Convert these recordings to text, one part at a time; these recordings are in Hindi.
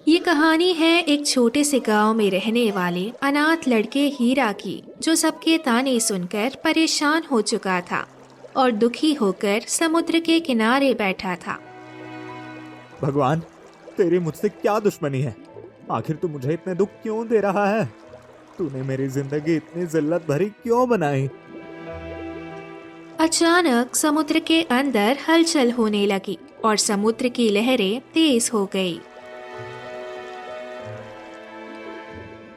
ये कहानी है एक छोटे से गांव में रहने वाले अनाथ लड़के हीरा की, जो सबके ताने सुनकर परेशान हो चुका था और दुखी होकर समुद्र के किनारे बैठा था। भगवान, तेरी मुझसे क्या दुश्मनी है? आखिर तू मुझे इतने दुख क्यों दे रहा है? तूने मेरी जिंदगी इतनी जिल्लत भरी क्यों बनाई? अचानक समुद्र के अंदर हलचल होने लगी और समुद्र की लहरें तेज हो गई।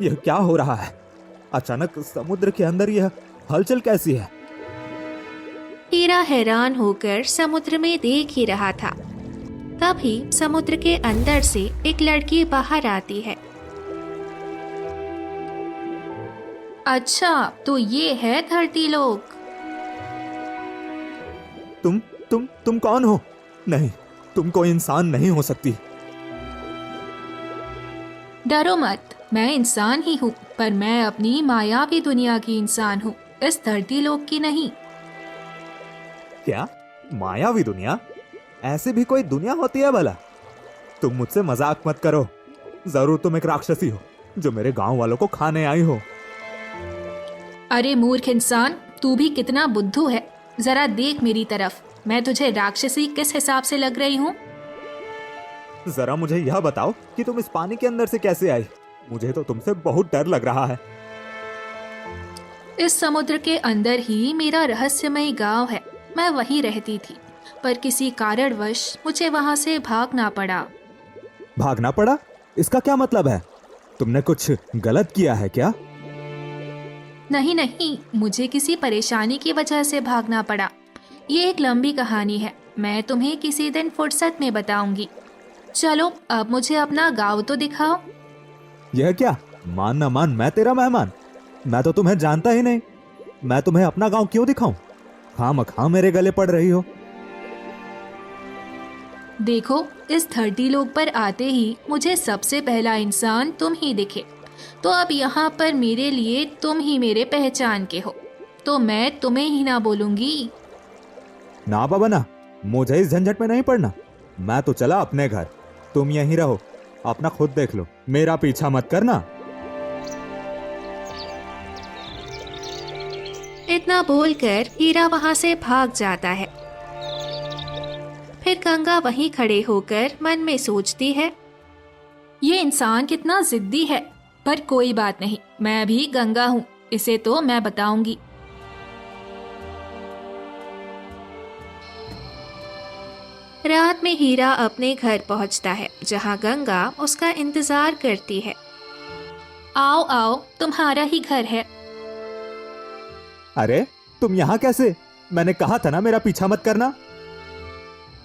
यह क्या हो रहा है? अचानक समुद्र के अंदर यह हलचल कैसी है? हीरा हैरान होकर समुद्र में देख ही रहा था। तभी समुद्र के अंदर से एक लड़की बाहर आती है। अच्छा, तो ये है धरती लोक। तुम कौन हो? नहीं, तुम कोई इंसान नहीं हो सकती। डरो मत, मैं इंसान ही हूँ, पर मैं अपनी मायावी दुनिया की इंसान हूँ, इस धरती लोक की नहीं। क्या? मायावी दुनिया? ऐसी भी कोई दुनिया होती है भला? तुम मुझसे मजाक मत करो। जरूर तुम एक राक्षसी हो जो मेरे गांव वालों को खाने आई हो। अरे मूर्ख इंसान, तू भी कितना बुद्धू है। जरा देख मेरी तरफ, मैं तुझे राक्षसी किस हिसाब से लग रही हूँ? जरा मुझे यह बताओ कि तुम इस पानी के अंदर से कैसे आई? मुझे तो तुमसे बहुत डर लग रहा है। इस समुद्र के अंदर ही मेरा रहस्यमय गांव है। मैं वहीं रहती थी, पर किसी कारणवश मुझे वहां से भागना पड़ा। भागना पड़ा? इसका क्या मतलब है? तुमने कुछ गलत किया है क्या? नहीं नहीं, मुझे किसी परेशानी की वजह से भागना पड़ा। ये एक लंबी कहानी है, मैं तुम्हें किसी दिन फुर्सत में बताऊंगी। चलो अब मुझे अपना गांव तो दिखाओ। यह क्या? मान ना मान मैं तेरा मेहमान? मैं तो तुम्हें जानता ही नहीं। मैं तुम्हें अपना गांव क्यों दिखाऊं? खामखा मेरे गले पड़ रही हो। देखो, इस धरती लोक पर आते ही मुझे सबसे पहला इंसान तुम ही दिखे, तो अब यहाँ पर मेरे लिए तुम ही मेरे पहचान के हो, तो मैं तुम्हें ही ना बोलूंगी। ना बाबा ना, मुझे इस झंझट में नहीं पड़ना। मैं तो चला अपने घर, तुम यहीं रहो, अपना खुद देख लो, मेरा पीछा मत करना। इतना बोलकर हीरा वहां से भाग जाता है। फिर गंगा वहीं खड़े होकर मन में सोचती है, ये इंसान कितना जिद्दी है, पर कोई बात नहीं, मैं भी गंगा हूँ, इसे तो मैं बताऊंगी। रात में हीरा अपने घर पहुंचता है, जहां गंगा उसका इंतजार करती है। आओ आओ, तुम्हारा ही घर है। अरे तुम यहाँ कैसे? मैंने कहा था ना मेरा पीछा मत करना।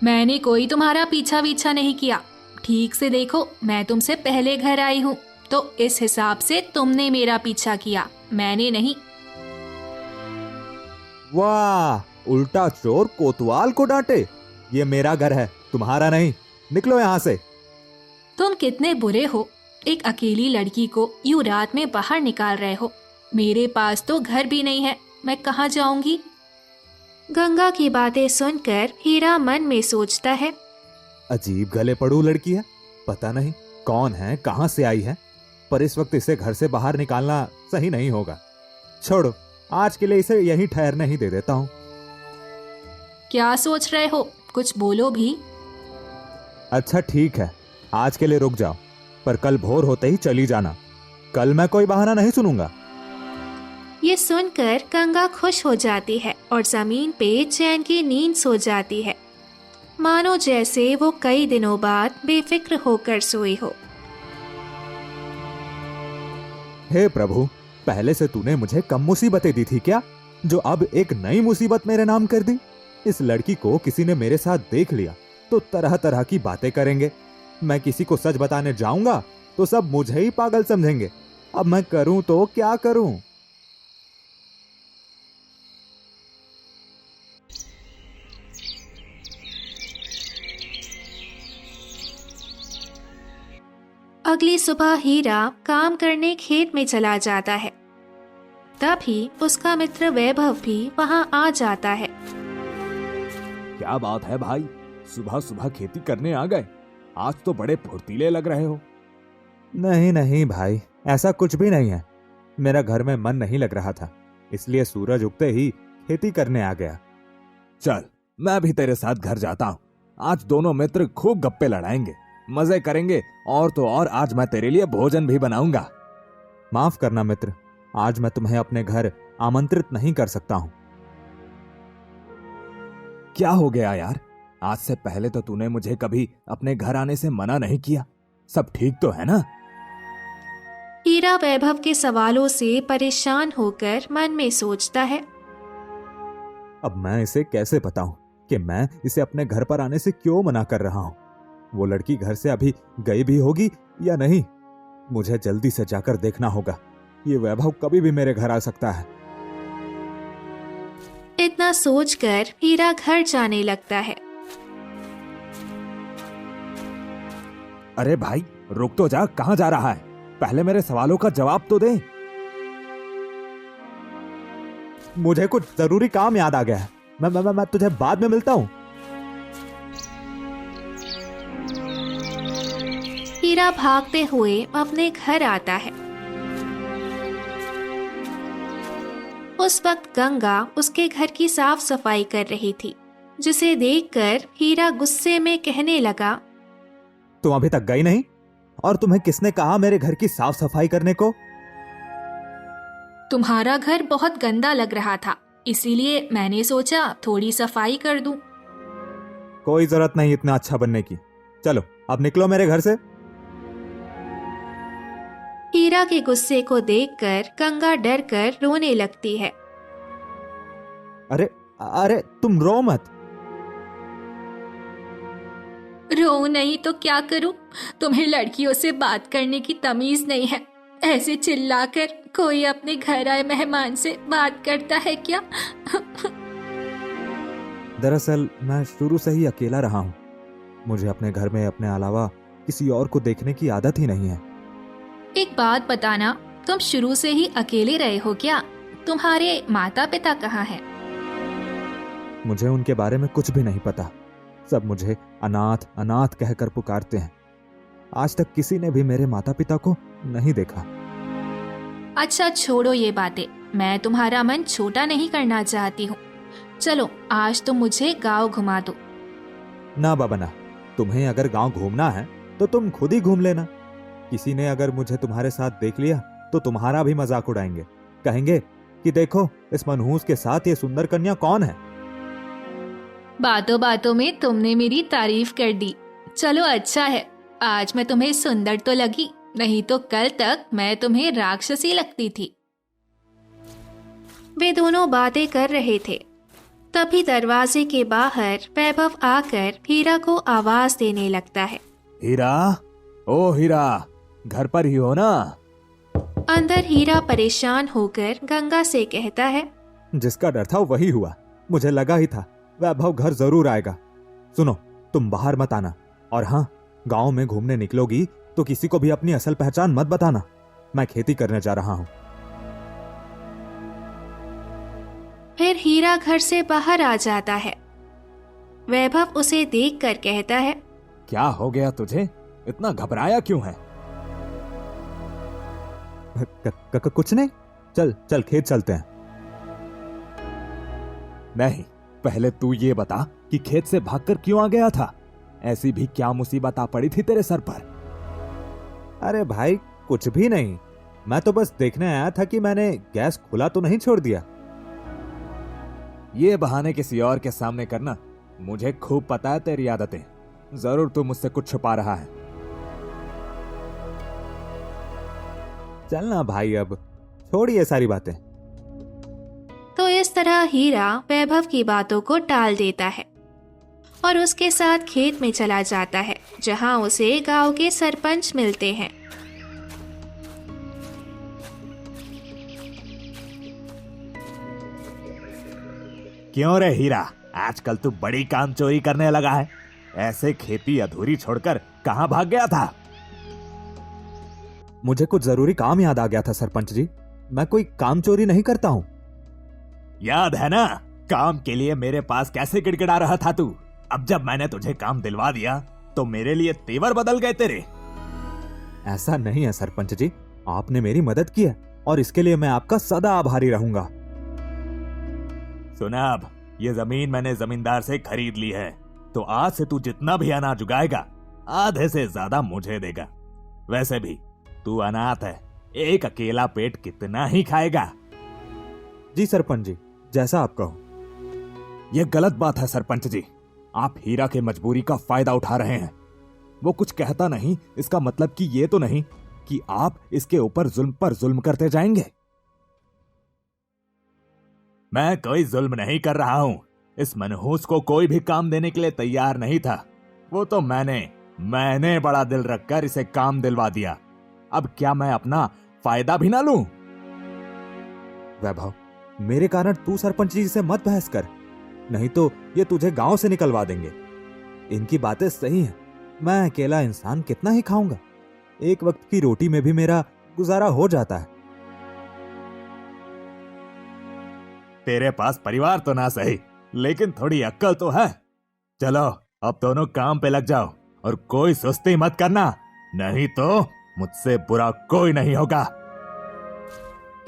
मैंने कोई तुम्हारा पीछा वीछा नहीं किया। ठीक से देखो, मैं तुमसे पहले घर आई हूँ, तो इस हिसाब से तुमने मेरा पीछा किया, मैंने नहीं। वाह, उल्टा चोर कोतवाल को डांटे। ये मेरा घर है, तुम्हारा नहीं। निकलो यहाँ से। तुम कितने बुरे हो, एक अकेली लड़की को यूं रात में बाहर निकाल रहे हो। मेरे पास तो घर भी नहीं है, मैं कहाँ जाऊंगी? गंगा की बातें सुनकर हीरा मन में सोचता है, अजीब गले पड़ू लड़की है, पता नहीं कौन है, कहां से आई है, पर इस वक्त इसे घर से बाहर निकालना सही नहीं होगा। छोड़ो, आज के लिए इसे यहीं ठहरने ही दे देता हूँ। क्या सोच रहे हो, कुछ बोलो भी। अच्छा ठीक है, आज के लिए रुक जाओ, पर कल भोर होते ही चली जाना। कल मैं कोई बहाना नहीं सुनूंगा। ये सुनकर गंगा खुश हो जाती है और जमीन पे चैन की नींद सो जाती है, मानो जैसे वो कई दिनों बाद बेफिक्र होकर सोई हो। हे प्रभु, पहले से तूने मुझे कम मुसीबतें दी थी क्या, जो अब एक नई मुसीबत मेरे नाम कर दी? इस लड़की को किसी ने मेरे साथ देख लिया तो तरह तरह की बातें करेंगे। मैं किसी को सच बताने जाऊंगा तो सब मुझे ही पागल समझेंगे। अब मैं करूं तो क्या करूं? अगली सुबह हीरा काम करने खेत में चला जाता है। तभी उसका मित्र वैभव भी वहां आ जाता है। क्या बात है भाई, सुबह सुबह खेती करने आ गए? आज तो बड़े फुर्तीले लग रहे हो। नहीं नहीं भाई, ऐसा कुछ भी नहीं है। मेरा घर में मन नहीं लग रहा था, इसलिए सूरज उगते ही खेती करने आ गया। चल, मैं भी तेरे साथ घर जाता हूँ। आज दोनों मित्र खूब गप्पे लड़ाएंगे, मजे करेंगे, और तो और आज मैं तेरे लिए भोजन भी बनाऊंगा। माफ करना मित्र, आज मैं तुम्हें अपने घर आमंत्रित नहीं कर सकता हूँ। क्या हो गया यार? आज से पहले तो तूने मुझे कभी अपने घर आने से मना नहीं किया। सब ठीक तो है ना? हीरा वैभव के सवालों से परेशान होकर मन में सोचता है। अब मैं इसे कैसे बताऊं कि मैं इसे अपने घर पर आने से क्यों मना कर रहा हूं? वो लड़की घर से अभी गई भी होगी या नहीं? मुझे जल्दी से जाकर देखना होगा। ये वैभव कभी भी मेरे घर आ सकता है। इतना सोचकर हीरा घर जाने लगता है। अरे भाई, रुक तो जा, कहां जा रहा है? पहले मेरे सवालों का जवाब तो दे। मुझे कुछ जरूरी काम याद आ गया है। मैं तुझे बाद में मिलता हूं। हीरा भागते हुए अपने घर आता है। उस वक्त गंगा उसके घर की साफ सफाई कर रही थी, जिसे देखकर हीरा गुस्से में कहने लगा, तुम अभी तक गई नहीं? और तुम्हें किसने कहा मेरे घर की साफ सफाई करने को? तुम्हारा घर बहुत गंदा लग रहा था, इसीलिए मैंने सोचा थोड़ी सफाई कर दूं। कोई जरूरत नहीं इतना अच्छा बनने की। चलो अब निकलो मेरे घर से। हीरा के गुस्से को देखकर गंगा डर कर रोने लगती है। अरे अरे तुम रो मत। रो नहीं तो क्या करूं? तुम्हें लड़कियों से बात करने की तमीज नहीं है। ऐसे चिल्लाकर कोई अपने घर आए मेहमान से बात करता है क्या? दरअसल मैं शुरू से ही अकेला रहा हूँ। मुझे अपने घर में अपने अलावा किसी और को देखने की आदत ही नहीं है। एक बात बताना, तुम शुरू से ही अकेले रहे हो क्या? तुम्हारे माता पिता कहाँ हैं? मुझे उनके बारे में कुछ भी नहीं पता। सब मुझे अनाथ अनाथ कहकर पुकारते हैं। आज तक किसी ने भी मेरे माता पिता को नहीं देखा। अच्छा छोड़ो ये बातें, मैं तुम्हारा मन छोटा नहीं करना चाहती हूँ। चलो आज तो मुझे गांव घुमा दो। ना बाबा ना, तुम्हें अगर गांव घूमना है तो तुम खुद ही घूम लेना। किसी ने अगर मुझे तुम्हारे साथ देख लिया तो तुम्हारा भी मजाक उड़ाएंगे। कहेंगे कि देखो इस मनहूस के साथ ये सुंदर कन्या कौन है। बातों बातों में तुमने मेरी तारीफ कर दी। चलो अच्छा है, आज मैं तुम्हें सुंदर तो लगी, नहीं तो कल तक मैं तुम्हें राक्षसी लगती थी। वे दोनों बातें कर रहे थे, तभी दरवाजे के बाहर वैभव आकर हीरा को आवाज देने लगता है। हीरा, ओ हीरा, घर पर ही हो ना? अंदर हीरा परेशान होकर गंगा से कहता है, जिसका डर था वही हुआ। मुझे लगा ही था वैभव घर जरूर आएगा। सुनो, तुम बाहर मत आना, और हाँ, गांव में घूमने निकलोगी तो किसी को भी अपनी असल पहचान मत बताना। मैं खेती करने जा रहा हूँ। फिर हीरा घर से बाहर आ जाता है। वैभव उसे देखकर कहता है, क्या हो गया तुझे? इतना घबराया क्यों है? कुछ नहीं, चल चल खेत चलते हैं। नहीं, पहले तू ये बता कि खेत से भागकर क्यों आ गया था? ऐसी भी क्या मुसीबत आ पड़ी थी तेरे सर पर? अरे भाई कुछ भी नहीं, मैं तो बस देखने आया था कि मैंने गैस खुला तो नहीं छोड़ दिया। ये बहाने किसी और के सामने करना, मुझे खूब पता है तेरी आदतें। जरूर तू मुझसे कुछ छुपा रहा है। चलना भाई, अब छोड़िए सारी बातें। तो इस तरह हीरा वैभव की बातों को टाल देता है और उसके साथ खेत में चला जाता है, जहां उसे गांव के सरपंच मिलते हैं। क्यों रे हीरा, आजकल तू बड़ी काम चोरी करने लगा है? ऐसे खेती अधूरी छोड़कर कहां भाग गया था? मुझे कुछ जरूरी काम याद आ गया था सरपंच जी। मैं कोई काम चोरी नहीं करता हूँ। याद है ना, काम के लिए मेरे पास कैसे गिड़गिड़ा रहा था तू? अब जब मैंने तुझे काम दिलवा दिया तो मेरे लिए तेवर बदल गए तेरे। ऐसा नहीं है सरपंच जी, आपने मेरी मदद की है और इसके लिए मैं आपका सदा आभारी रहूंगा। सुना, अब ये जमीन मैंने जमींदार से खरीद ली है, तो आज से तू जितना भी अनाज उगाएगा आधे से ज्यादा मुझे देगा। वैसे भी तू अनाथ है, एक अकेला पेट कितना ही खाएगा। जी सरपंच जी, जैसा आप कहो। यह गलत बात है सरपंच जी, आप हीरा के मजबूरी का फायदा उठा रहे हैं। वो कुछ कहता नहीं, इसका मतलब कि ये तो नहीं कि आप इसके ऊपर जुल्म पर जुल्म करते जाएंगे। मैं कोई जुल्म नहीं कर रहा हूं। इस मनहूस को कोई भी काम देने के लिए तैयार नहीं था। वो तो मैंने बड़ा दिल रखकर इसे काम दिलवा दिया। अब क्या मैं अपना फायदा भी ना लूं? वैभव, मेरे कारण तू सरपंच जी से मत बहस कर, नहीं तो ये तुझे गांव से निकलवा देंगे। इनकी बातें सही हैं, मैं अकेला इंसान कितना ही खाऊंगा। एक वक्त की रोटी में भी मेरा गुजारा हो जाता है। तेरे पास परिवार तो ना सही, लेकिन थोड़ी अक्ल तो है। चलो अब दोनों काम पे लग जाओ और कोई सुस्ती मत करना, नहीं तो मुझसे बुरा कोई नहीं होगा।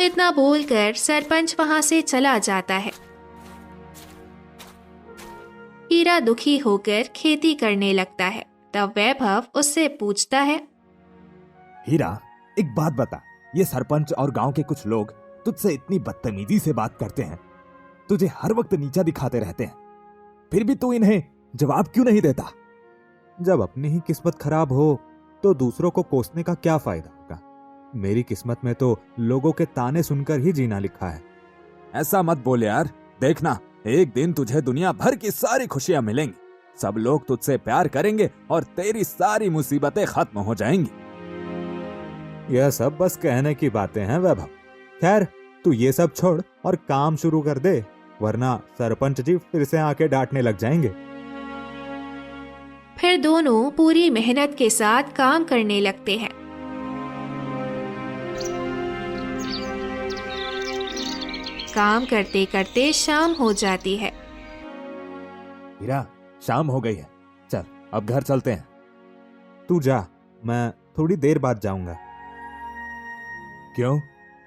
इतना बोलकर सरपंच वहां से चला जाता है। हीरा दुखी होकर खेती करने लगता है। तब वैभव उससे पूछता है, हीरा, एक बात बता, ये सरपंच और गांव के कुछ लोग तुझसे इतनी बदतमीजी से बात करते हैं, तुझे हर वक्त नीचा दिखाते रहते हैं, फिर भी तू इन्हें जवाब क्यों नहीं देता? जब अपनी ही किस्मत खराब हो तो दूसरों को कोसने का क्या फायदा होगा। मेरी किस्मत में तो लोगों के ताने सुनकर ही जीना लिखा है। ऐसा मत बोल यार, देखना एक दिन तुझे दुनिया भर की सारी खुशियां मिलेंगी, सब लोग तुझसे प्यार करेंगे और तेरी सारी मुसीबतें खत्म हो जाएंगी। यह सब बस कहने की बातें हैं वैभव। खैर, तू ये सब छोड़ और काम शुरू कर दे, वरना सरपंच जी फिर से आके डांटने लग जाएंगे। फिर दोनों पूरी मेहनत के साथ काम करने लगते हैं। काम करते करते शाम हो जाती है। हीरा, शाम हो गई है, चल अब घर चलते हैं। तू जा, मैं थोड़ी देर बाद जाऊंगा। क्यों,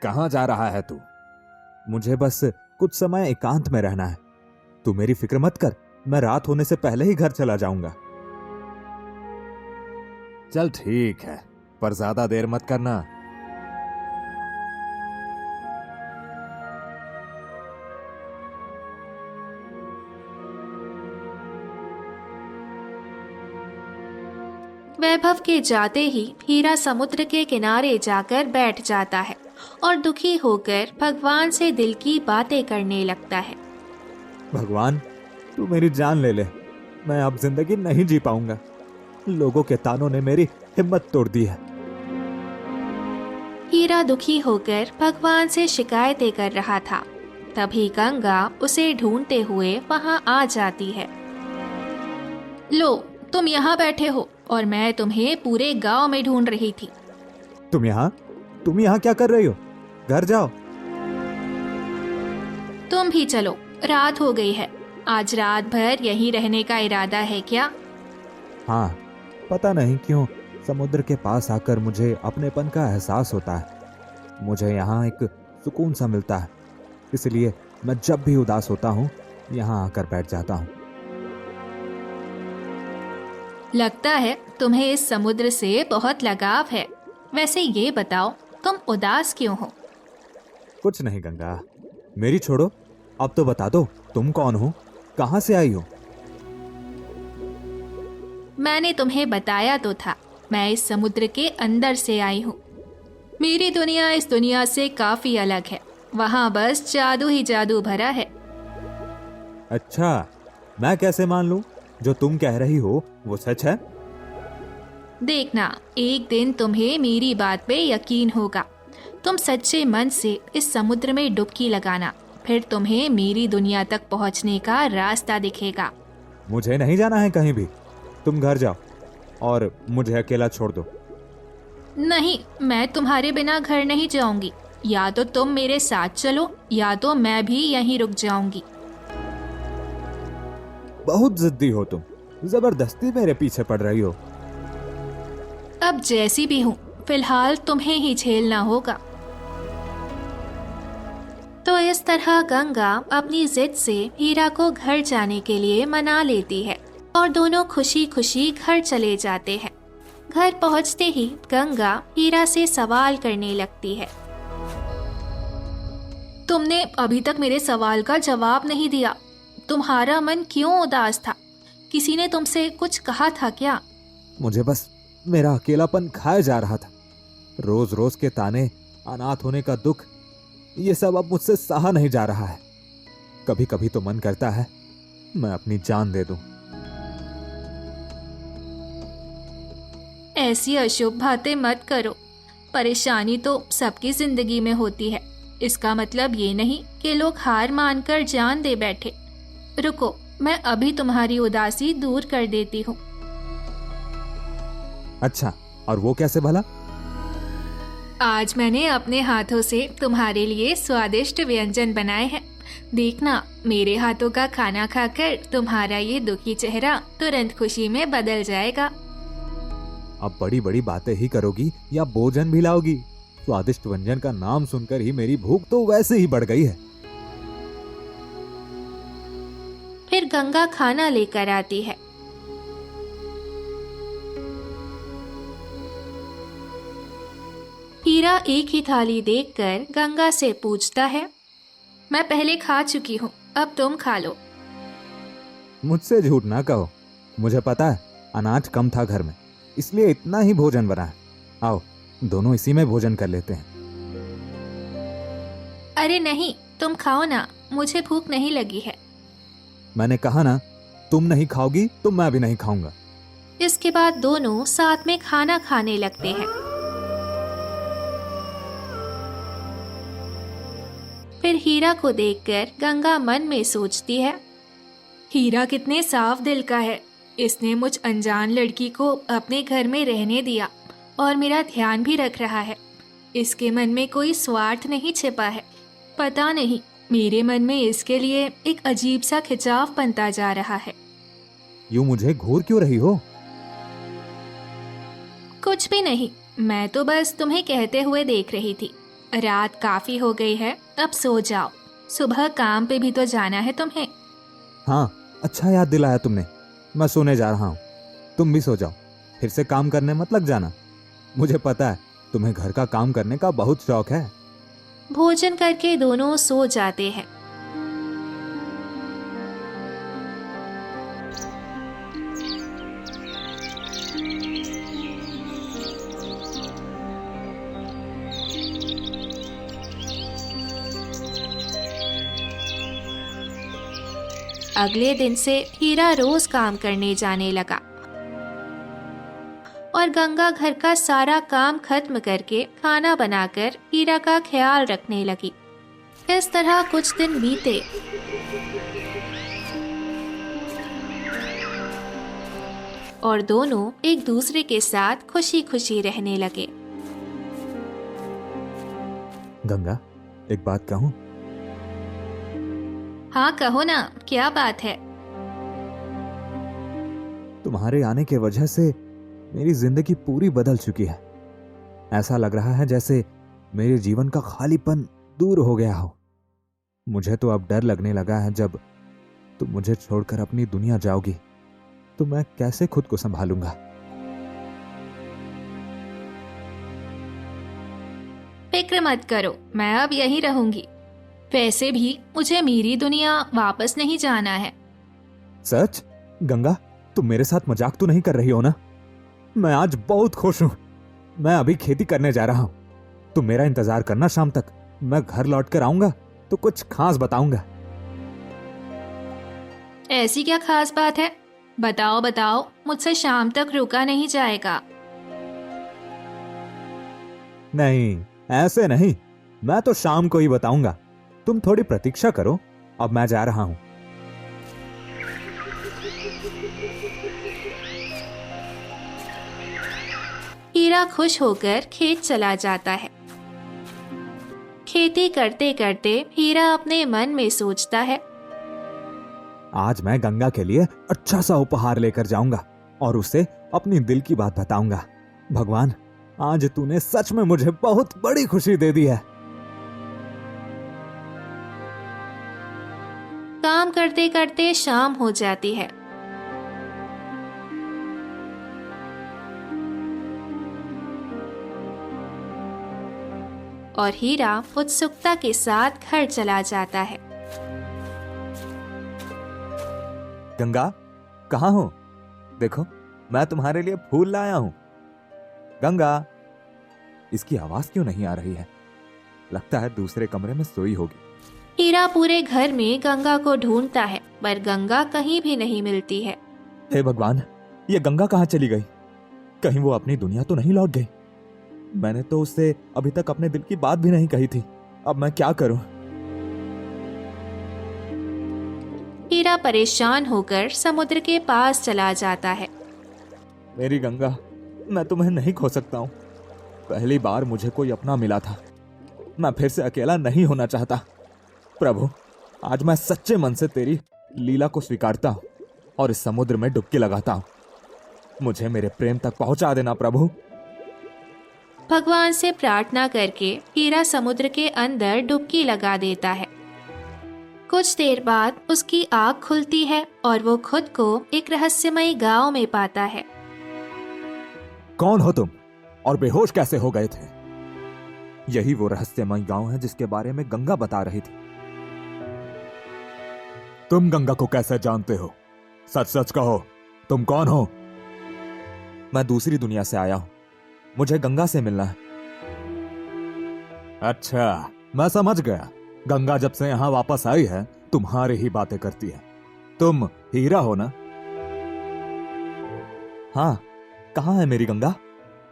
कहाँ जा रहा है तू? मुझे बस कुछ समय एकांत में रहना है। तू मेरी फिक्र मत कर, मैं रात होने से पहले ही घर चला जाऊंगा। चल ठीक है, पर ज्यादा देर मत करना। वैभव के जाते ही हीरा समुद्र के किनारे जाकर बैठ जाता है और दुखी होकर भगवान से दिल की बातें करने लगता है। भगवान, तू मेरी जान ले ले, मैं अब जिंदगी नहीं जी पाऊंगा। लोगों के तानों ने मेरी हिम्मत तोड़ दी है। हीरा दुखी होकर भगवान से शिकायतें कर रहा था। तभी गंगा उसे ढूंढते हुए वहां आ जाती है। लो, तुम यहाँ बैठे हो और मैं तुम्हें पूरे गांव में ढूंढ रही थी। तुम यहाँ क्या कर रही हो? घर जाओ। तुम भी चलो, रात हो गई है। आज रात भर यहीं रहने का इरादा है क्या? हाँ, पता नहीं क्यों समुद्र के पास आकर मुझे अपनेपन का एहसास होता है। मुझे यहाँ एक सुकून सा मिलता है, इसलिए मैं जब भी उदास होता हूँ यहाँ आकर बैठ जाता हूँ। लगता है तुम्हें इस समुद्र से बहुत लगाव है। वैसे ये बताओ, तुम उदास क्यों हो? कुछ नहीं गंगा, मेरी छोड़ो। अब तो बता दो, तुम कौन हो, कहाँ से आई हो? मैंने तुम्हें बताया तो था, मैं इस समुद्र के अंदर से आई हूँ। मेरी दुनिया इस दुनिया से काफी अलग है। वहाँ बस जादू ही जादू भरा है। अच्छा, मैं कैसे मान लूं जो तुम कह रही हो वो सच है? देखना, एक दिन तुम्हें मेरी बात पे यकीन होगा। तुम सच्चे मन से इस समुद्र में डुबकी लगाना, फिर तुम्हें मेरी दुनिया तक पहुंचने का रास्ता दिखेगा। मुझे नहीं जाना है कहीं भी, तुम घर जाओ और मुझे अकेला छोड़ दो। नहीं, मैं तुम्हारे बिना घर नहीं जाऊंगी। या तो तुम मेरे साथ चलो या तो मैं भी यहीं रुक जाऊंगी। बहुत जिद्दी हो तुम, जबरदस्ती मेरे पीछे पड़ रही हो। अब जैसी भी हूँ, फिलहाल तुम्हें ही झेलना होगा। तो इस तरह गंगा अपनी जिद से हीरा को घर जाने के लिए मना लेती है और दोनों खुशी खुशी घर चले जाते हैं। घर पहुंचते ही गंगा हीरा से सवाल करने लगती है। तुमने अभी तक मेरे सवाल का जवाब नहीं दिया। तुम्हारा मन क्यों उदास था? किसी ने तुमसे कुछ कहा था क्या? मुझे बस मेरा अकेलापन खाया जा रहा था। रोज रोज के ताने, अनाथ होने का दुख, ये सब अब मुझसे सहा नहीं जा रहा है। कभी कभी तो मन करता है मैं अपनी जान दे दूं। ऐसी अशुभ बातें मत करो। परेशानी तो सबकी जिंदगी में होती है। इसका मतलब ये नहीं कि लोग हार मानकर जान दे बैठे। रुको, मैं अभी तुम्हारी उदासी दूर कर देती हूँ। अच्छा, और वो कैसे भला? आज मैंने अपने हाथों से तुम्हारे लिए स्वादिष्ट व्यंजन बनाए हैं। देखना, मेरे हाथों का खाना खाकर तुम्हारा ये दुखी चेहरा तुरंत खुशी में बदल जाएगा। अब बड़ी बड़ी बातें ही करोगी या भोजन भी लाओगी? स्वादिष्ट व्यंजन का नाम सुनकर ही मेरी भूख तो वैसे ही बढ़ गई है। फिर गंगा खाना लेकर आती है। हीरा एक ही थाली देखकर गंगा से पूछता है, मैं पहले खा चुकी हूँ, अब तुम खा लो। मुझसे झूठ ना कहो। मुझे पता है अनाज कम था घर में, इसलिए इतना ही भोजन बना है। आओ, दोनों इसी में भोजन कर लेते हैं। अरे नहीं, तुम खाओ ना, मुझे भूख नहीं लगी है। मैंने कहा ना, तुम नहीं खाओगी तो मैं भी नहीं खाऊंगा। इसके बाद दोनों साथ में खाना खाने लगते हैं। फिर हीरा को देखकर गंगा मन में सोचती है, हीरा कितने साफ दिल का है। इसने मुझ अनजान लड़की को अपने घर में रहने दिया और मेरा ध्यान भी रख रहा है। इसके मन में कोई स्वार्थ नहीं छिपा है। पता नहीं, मेरे मन में इसके लिए एक अजीब सा खिंचाव बनता जा रहा है। यूं मुझे घूर क्यों रही हो? कुछ भी नहीं, मैं तो बस तुम्हें कहते हुए देख रही थी। रात काफी हो गई है, अब सो जाओ। सुबह काम पे भी तो जाना है तुम्हें। हाँ, अच्छा याद दिलाया तुमने। मैं सोने जा रहा हूँ, तुम भी सो जाओ। फिर से काम करने मत लग जाना। मुझे पता है तुम्हें घर का काम करने का बहुत शौक है। भोजन करके दोनों सो जाते हैं। अगले दिन से हीरा रोज काम करने जाने लगा और गंगा घर का सारा काम खत्म करके खाना बनाकर हीरा का ख्याल रखने लगी। इस तरह कुछ दिन बीते। और दोनों एक दूसरे के साथ खुशी खुशी रहने लगे। गंगा, एक बात कहूं? हाँ कहो ना, क्या बात है? तुम्हारे आने के वजह से मेरी जिंदगी पूरी बदल चुकी है। ऐसा लग रहा है जैसे मेरे जीवन का खालीपन दूर हो गया हो। मुझे तो अब डर लगने लगा है, जब तुम मुझे छोड़कर अपनी दुनिया जाओगी तो मैं कैसे खुद को संभालूंगा। फिक्र मत करो, मैं अब यहीं रहूंगी। वैसे भी मुझे मेरी दुनिया वापस नहीं जाना है। सच? गंगा, तुम मेरे साथ मजाक तो नहीं कर रही हो ना? मैं आज बहुत खुश हूं। मैं अभी खेती करने जा रहा हूं। तुम मेरा इंतजार करना शाम तक। मैं घर लौट कर आऊंगा तो कुछ खास बताऊंगा। ऐसी क्या खास बात है? बताओ बताओ, मुझसे शाम तक रुका नहीं जाएगा। नहीं, ऐसे नहीं। मैं तो शाम को ही बताऊंगा। तुम थोड़ी प्रतीक्षा करो, अब मैं जा रहा हूं। हीरा खुश होकर खेत चला जाता है। खेती करते करते हीरा अपने मन में सोचता है, आज मैं गंगा के लिए अच्छा सा उपहार लेकर जाऊंगा और उसे अपनी दिल की बात बताऊंगा। भगवान, आज तूने सच में मुझे बहुत बड़ी खुशी दे दी है। काम करते करते शाम हो जाती है। और हीरा उत्सुकता के साथ घर चला जाता है। गंगा, कहाँ हो? देखो, मैं तुम्हारे लिए फूल लाया हूं। गंगा, इसकी आवाज क्यों नहीं आ रही है? लगता है दूसरे कमरे में सोई होगी। हीरा पूरे घर में गंगा को ढूंढता है, पर गंगा कहीं भी नहीं मिलती है। हे भगवान, ये गंगा कहाँ चली गई? कहीं वो अपनी दुनिया तो नहीं लौट गई? मैंने तो उससे अभी तक अपने दिल की बात भी नहीं कही थी। अब मैं क्या करूं? हीरा परेशान होकर समुद्र के पास चला जाता है। मेरी गंगा, मैं तुम्हें नहीं खो सकता हूं। पहली बार मुझे कोई अपना मिला था। मैं फिर से अकेला नहीं होना चाहता। प्रभु, आज मैं सच्चे मन से तेरी लीला को स्वीकारता हूं और इस समुद्र में डुबकी लगाता हूं। मुझे मेरे प्रेम तक पहुंचा देना प्रभु। भगवान से प्रार्थना करके हीरा समुद्र के अंदर डुबकी लगा देता है। कुछ देर बाद उसकी आँख खुलती है और वो खुद को एक रहस्यमयी गांव में पाता है। कौन हो तुम और बेहोश कैसे हो गए थे? यही वो रहस्यमय गांव है जिसके बारे में गंगा बता रही थी। तुम गंगा को कैसे जानते हो? सच सच कहो, तुम कौन हो? मैं दूसरी दुनिया से आया हूं। मुझे गंगा से मिलना है। अच्छा, मैं समझ गया। गंगा जब से यहां वापस आई है, तुम्हारी ही बातें करती है। तुम हीरा हो ना? हाँ, कहाँ है मेरी गंगा?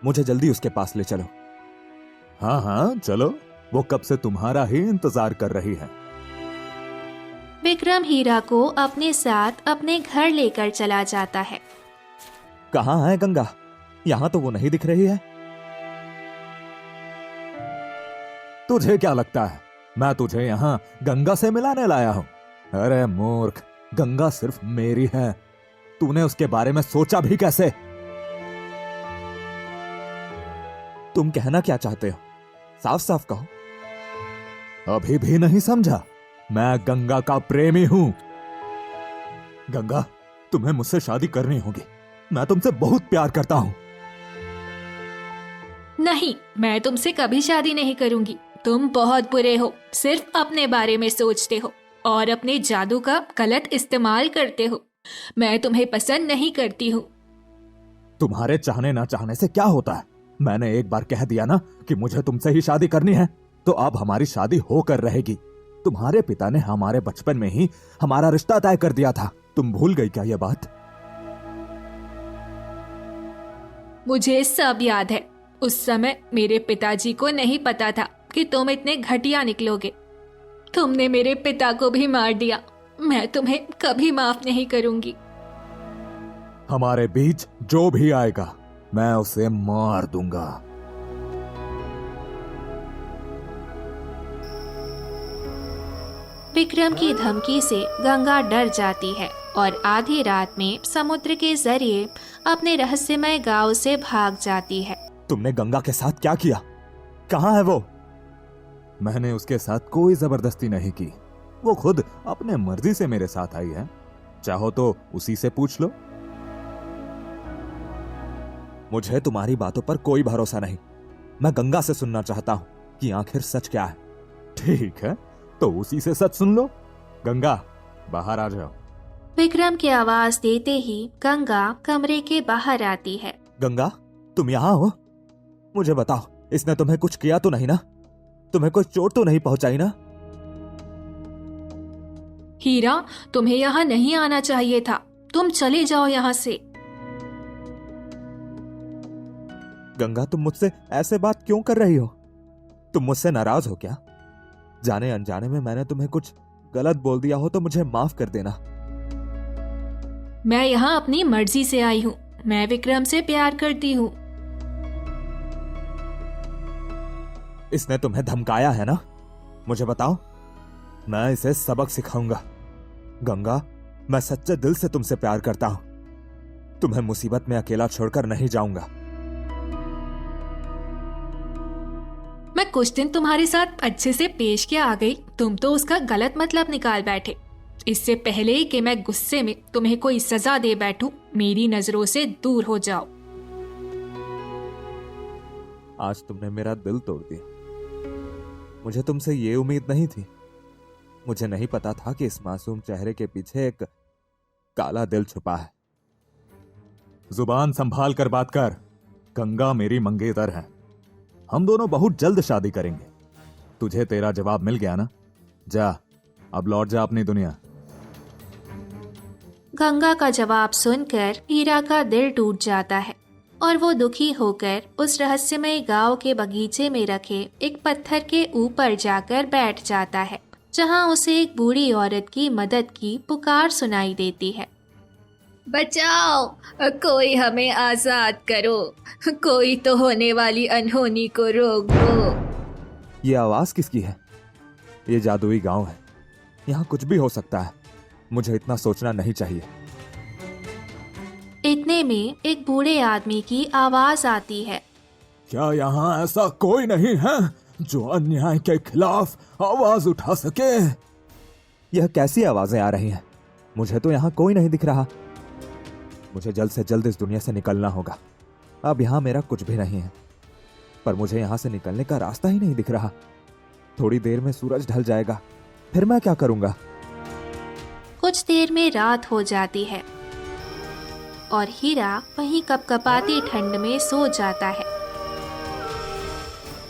मुझे जल्दी उसके पास ले चलो। हाँ हाँ, चलो। वो कब से तुम्हारा ही इंतजार कर रही है। विक्रम हीरा को अपने साथ अपने घर लेकर चला जाता है। कहाँ है गंगा? यहां तो वो नहीं दिख रही है। तुझे क्या लगता है मैं तुझे यहां गंगा से मिलाने लाया हूं? अरे मूर्ख, गंगा सिर्फ मेरी है। तूने उसके बारे में सोचा भी कैसे? तुम कहना क्या चाहते हो? साफ साफ कहो। अभी भी नहीं समझा? मैं गंगा का प्रेमी हूं। गंगा, तुम्हें मुझसे शादी करनी होगी। मैं तुमसे बहुत प्यार करता हूं। नहीं, मैं तुमसे कभी शादी नहीं करूंगी। तुम बहुत बुरे हो, सिर्फ अपने बारे में सोचते हो और अपने जादू का गलत इस्तेमाल करते हो। मैं तुम्हें पसंद नहीं करती हूँ। तुम्हारे चाहने ना चाहने से क्या होता है? मैंने एक बार कह दिया ना कि मुझे तुमसे ही शादी करनी है, तो अब हमारी शादी होकर रहेगी। तुम्हारे पिता ने हमारे बचपन में ही हमारा रिश्ता तय कर दिया था। तुम भूल गई क्या यह बात? मुझे सब याद है। उस समय मेरे पिताजी को नहीं पता था कि तुम इतने घटिया निकलोगे। तुमने मेरे पिता को भी मार दिया। मैं तुम्हें कभी माफ नहीं करूंगी। हमारे बीच जो भी आएगा मैं उसे मार दूंगा। विक्रम की धमकी से गंगा डर जाती है और आधी रात में समुद्र के जरिए अपने रहस्यमय गांव से भाग जाती है। तुमने गंगा के साथ क्या किया? कहाँ है वो? मैंने उसके साथ कोई जबरदस्ती नहीं की। वो खुद अपने मर्जी से मेरे साथ आई है। चाहो तो उसी से पूछ लो। मुझे तुम्हारी बातों पर कोई भरोसा नहीं। मैं गंगा से सुनना चाहता हूं कि आखिर सच क्या है। ठीक है, तो उसी से सच सुन लो। गंगा, बाहर आ जाओ। विक्रम की आवाज देते ही गंगा कमरे के बाहर आती है। गंगा, तुम यहाँ हो? मुझे बताओ, इसने तुम्हें कुछ किया तो नहीं ना? तुम्हें कोई चोट तो नहीं पहुंचाई ना? हीरा, तुम्हें यहाँ नहीं आना चाहिए था। तुम चले जाओ यहाँ से। गंगा, तुम मुझसे ऐसे बात क्यों कर रही हो? तुम मुझसे नाराज हो क्या? जाने अनजाने में मैंने तुम्हें कुछ गलत बोल दिया हो तो मुझे माफ कर देना। मैं यहाँ अपनी मर्जी से आई हूँ। मैं विक्रम से प्यार करती हूँ। इसने तुम्हें धमकाया है ना? मुझे बताओ, मैं इसे सबक सिखाऊंगा। गंगा, मैं सच्चे दिल से तुमसे प्यार करता हूं। तुम्हें मुसीबत में अकेला छोड़कर नहीं जाऊंगा। मैं कुछ दिन तुम्हारे साथ अच्छे से पेश किया आ गई, तुम तो उसका गलत मतलब निकाल बैठे। इससे पहले कि मैं गुस्से में तुम्हें कोई सजा दे बैठूं, मेरी नजरों से दूर हो जाओ। आज तुमने मेरा दिल तोड़ दिया। मुझे तुमसे ये उम्मीद नहीं थी। मुझे नहीं पता था कि इस मासूम चेहरे के पीछे एक काला दिल छुपा है। जुबान संभाल कर बात कर। गंगा मेरी मंगेतर है। हम दोनों बहुत जल्द शादी करेंगे। तुझे तेरा जवाब मिल गया ना? जा, अब लौट जा अपनी दुनिया। गंगा का जवाब सुनकर हीरा का दिल टूट जाता है और वो दुखी होकर उस रहस्यमय गांव के बगीचे में रखे एक पत्थर के ऊपर जाकर बैठ जाता है, जहां उसे एक बूढ़ी औरत की मदद की पुकार सुनाई देती है। बचाओ, कोई हमें आजाद करो, कोई तो होने वाली अनहोनी को रोक दो। ये आवाज किसकी है? ये जादुई गांव है, यहाँ कुछ भी हो सकता है। मुझे इतना सोचना नहीं चाहिए। इतने में एक बूढ़े आदमी की आवाज आती है। क्या यहाँ ऐसा कोई नहीं है जो अन्याय के खिलाफ आवाज उठा सके? यह कैसी आवाजें आ रही हैं? मुझे तो यहाँ कोई नहीं दिख रहा। मुझे जल्द से जल्द इस दुनिया से निकलना होगा। अब यहाँ मेरा कुछ भी नहीं है, पर मुझे यहाँ से निकलने का रास्ता ही नहीं दिख रहा। थोड़ी देर में सूरज ढल जाएगा, फिर मैं क्या करूंगा? कुछ देर में रात हो जाती है और हीरा वहीं कपकपाती ठंड में सो जाता है।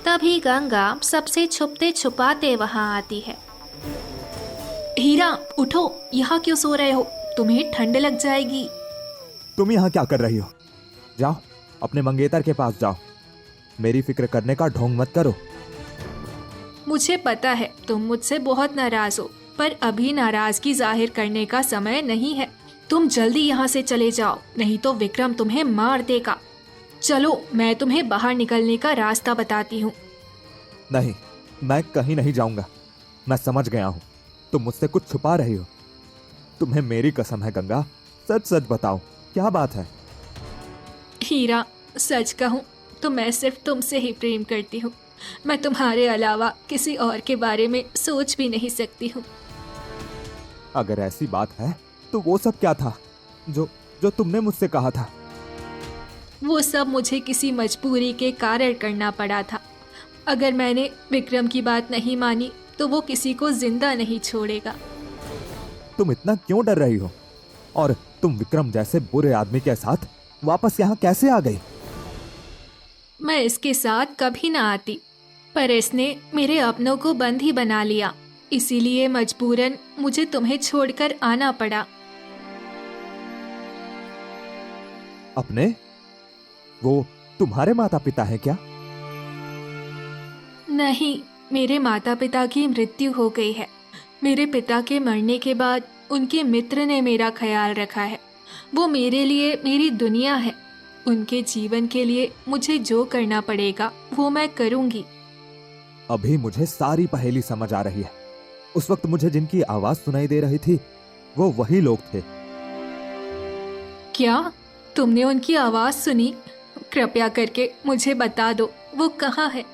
तभी गंगा सबसे छुपते छुपाते वहां आती है। हीरा, उठो, यहाँ क्यों सो रहे हो? तुम्हें ठंड लग जाएगी। तुम यहाँ क्या कर रही हो? जाओ, अपने मंगेतर के पास जाओ। मेरी फिक्र करने का ढोंग मत करो। मुझे पता है तुम मुझसे बहुत नाराज हो, पर अभी नाराजगी जाहिर करने का समय नहीं है। तुम जल्दी यहाँ से चले जाओ, नहीं तो विक्रम तुम्हें मार देगा। चलो, मैं तुम्हें बाहर निकलने का रास्ता बताती हूँ। नहीं, मैं कहीं नहीं जाऊंगा। मैं समझ गया हूँ, तुम मुझसे कुछ छुपा रही हो। तुम्हें मेरी कसम है गंगा, सच सच बताओ, क्या बात है? हीरा, सच कहूँ तो मैं सिर्फ तुमसे ही प्रेम करती हूँ। मैं तुम्हारे अलावा किसी और के बारे में सोच भी नहीं सकती हूँ। अगर ऐसी बात है तो वो सब क्या था जो तुमने मुझसे कहा था? वो सब मुझे किसी मजबूरी के कारण करना पड़ा था। अगर मैंने विक्रम की बात नहीं मानी तो वो किसी को जिंदा नहीं छोड़ेगा। तुम इतना क्यों डर रही हो? और तुम विक्रम जैसे बुरे आदमी के साथ वापस यहाँ कैसे आ गई? मैं इसके साथ कभी ना आती, पर इसने मेरे अपनों को बंदी बना लिया, इसीलिए मजबूरन मुझे तुम्हें छोड़कर आना पड़ा। अपने? वो तुम्हारे माता पिता हैं क्या? नहीं, मेरे माता पिता की मृत्यु हो गई है। मेरे पिता के मरने के बाद उनके मित्र ने मेरा ख्याल रखा है। वो मेरे लिए मेरी दुनिया है। उनके जीवन के लिए मुझे जो करना पड़ेगा वो मैं करूंगी। अभी मुझे सारी पहेली समझ आ रही है। उस वक्त मुझे जिनकी आवाज सुनाई दे रही थी वो वही लोग थे। क्या तुमने उनकी आवाज सुनी? कृपया करके मुझे बता दो वो कहाँ है।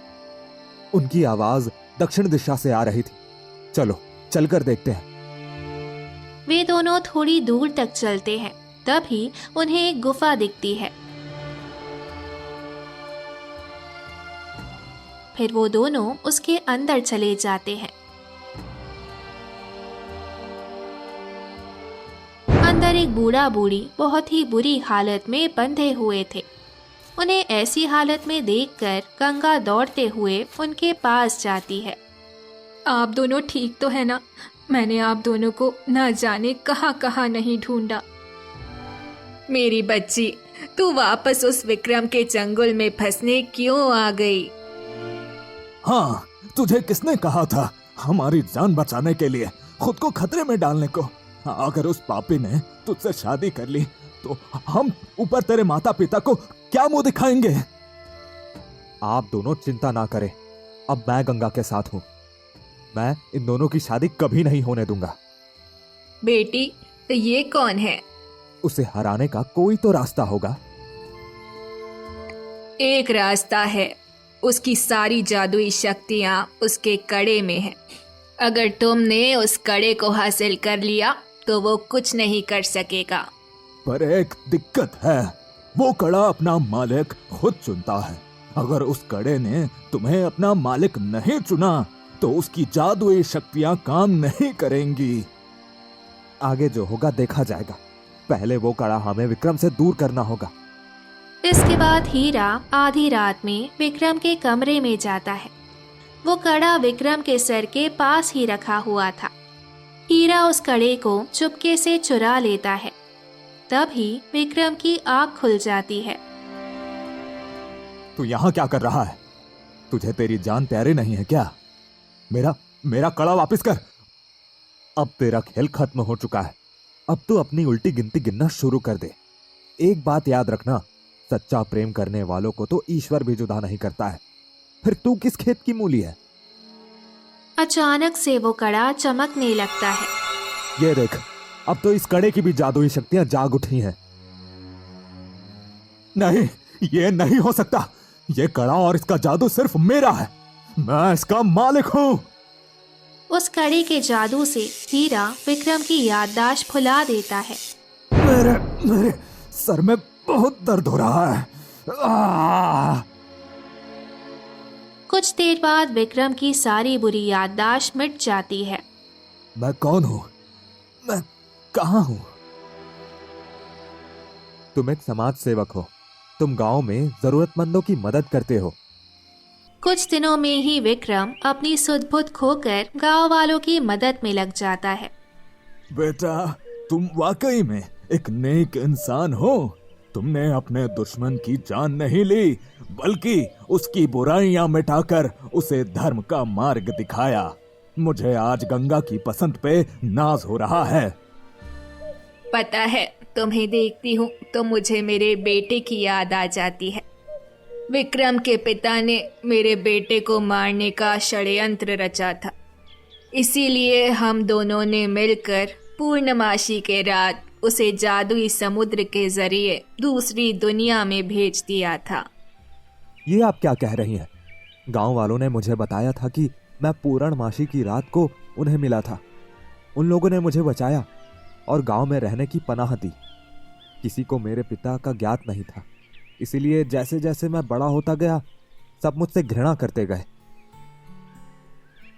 उनकी आवाज दक्षिण दिशा से आ रही थी। चलो चलकर देखते हैं। वे दोनों थोड़ी दूर तक चलते हैं, तभी उन्हें एक गुफा दिखती है। फिर वो दोनों उसके अंदर चले जाते हैं। अंदर एक बूढ़ा बूढ़ी बहुत ही बुरी हालत में बंधे हुए थे। उन्हें ऐसी हालत में देखकर गंगा दौड़ते हुए उनके पास जाती है। आप दोनों ठीक तो है ना? मैंने आप दोनों को न जाने कहाँ कहाँ नहीं ढूंढा। मेरी बच्ची, तू वापस उस विक्रम के चंगुल में फंसने क्यों आ गई? हाँ, तुझे किसने कहा था हमारी जान बचाने के लिए खुद को खतरे में डालने को? अगर उस पापी ने तुझसे शादी कर ली तो हम ऊपर तेरे माता पिता को क्या मुंह दिखाएंगे? आप दोनों चिंता ना करें, अब मैं गंगा के साथ हूँ। मैं इन दोनों की शादी कभी नहीं होने दूंगा। बेटी, ये कौन है? उसे हराने का कोई तो रास्ता होगा। एक रास्ता है, उसकी सारी जादुई शक्तियाँ उसके कड़े में है। अगर तुमने उस कड़े को हासिल कर लिया तो वो कुछ नहीं कर सकेगा। पर एक दिक्कत है, वो कड़ा अपना मालिक खुद चुनता है। अगर उस कड़े ने तुम्हें अपना मालिक नहीं चुना तो उसकी जादुई शक्तियां काम नहीं करेंगी। आगे जो होगा देखा जाएगा, पहले वो कड़ा हमें विक्रम से दूर करना होगा। इसके बाद हीरा आधी रात में विक्रम के कमरे में जाता है। वो कड़ा विक्रम के सर के पास ही रखा हुआ था। हीरा उस कड़े को चुपके से चुरा लेता है। तभी विक्रम की आंख खुल जाती है। तू यहाँ क्या कर रहा है? तुझे तेरी जान प्यारी नहीं है क्या? मेरा कड़ा वापस कर। अब तेरा खेल खत्म हो चुका है। अब तू अपनी उल्टी गिनती गिनना शुरू कर दे। एक बात याद रखना, सच्चा प्रेम करने वालों को तो ईश्वर भी जुदा नहीं करता है। फिर तू किस खेत की मूली है? अचानक से वो कड़ा चमकने लगता है। ये देख, अब तो इस कड़े की भी जादुई शक्तियां जाग उठी हैं। नहीं, ये नहीं हो सकता। ये कड़ा और इसका जादू सिर्फ मेरा है। मैं इसका मालिक हूँ। उस कड़े के जादू से हीरा विक्रम की याददाश्त भुला देता है। मेरे सर में बहुत दर्द हो रहा है। कुछ देर बाद विक्रम की सारी बुरी याददाश्त मिट जाती है। मैं कौन हूँ? मैं कहाँ हूँ? तुम एक समाज सेवक हो। तुम गांव में जरूरतमंदों की मदद करते हो। कुछ दिनों में ही विक्रम अपनी सुध-बुध खोकर गांव वालों की मदद में लग जाता है। बेटा, तुम वाकई में एक नेक इंसान हो। तुमने अपने दुश्मन की जान नहीं ली, बल्कि उसकी बुराइयां मिटाकर उसे धर्म का मार्ग दिखाया। मुझे आज गंगा की पसंद पे नाज हो रहा है। पता है, तुम्हें देखती हूँ तो मुझे मेरे बेटे की याद आ जाती है। विक्रम के पिता ने मेरे बेटे को मारने का षड्यंत्र रचा था। इसीलिए हम दोनों ने मिलकर पूर्णमासी के रात उसे जादुई समुद्र के जरिए दूसरी दुनिया में भेज दिया था। ये आप क्या कह रही हैं? गांव वालों ने मुझे बताया था कि मैं पूर्णमासी की रात को उन्हें मिला था। उन लोगों ने मुझे बचाया और गांव में रहने की पनाह दी। किसी को मेरे पिता का ज्ञात नहीं था, इसीलिए जैसे जैसे मैं बड़ा होता गया सब मुझसे घृणा करते गए।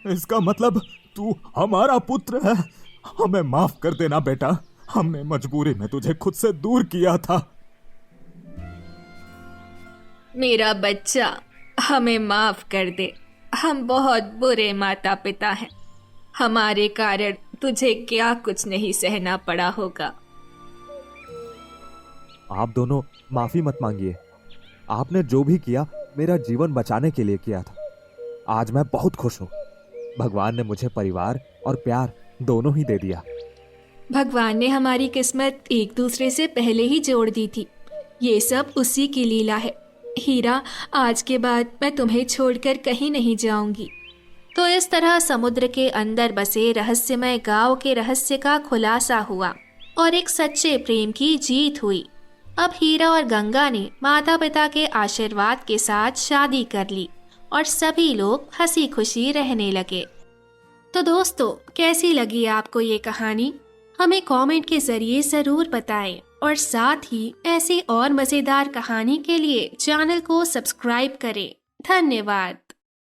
इसका मतलब तू हमारा पुत्र है। हमें माफ कर देना बेटा, हमने मजबूरी में तुझे खुद से दूर किया था। मेरा बच्चा, हमें माफ कर दे। हम बहुत बुरे माता पिता हैं। हमारे कारण तुझे क्या कुछ नहीं सहना पड़ा होगा। आप दोनों माफी मत मांगिए। आपने जो भी किया मेरा जीवन बचाने के लिए किया था। आज मैं बहुत खुश हूँ। भगवान ने मुझे परिवार और प्यार दोनों ही दे दिया। भगवान ने हमारी किस्मत एक दूसरे से पहले ही जोड़ दी थी। ये सब उसी की लीला है। हीरा, आज के बाद मैं तुम्हें छोड़कर कहीं नहीं जाऊंगी। तो इस तरह समुद्र के अंदर बसे रहस्यमय गांव के रहस्य का खुलासा हुआ और एक सच्चे प्रेम की जीत हुई। अब हीरा और गंगा ने माता पिता के आशीर्वाद के साथ शादी कर ली और सभी लोग हंसी खुशी रहने लगे। तो दोस्तों, कैसी लगी आपको ये कहानी? हमें कमेंट के जरिए जरूर बताएं और साथ ही ऐसी और मजेदार कहानी के लिए चैनल को सब्सक्राइब करें। धन्यवाद।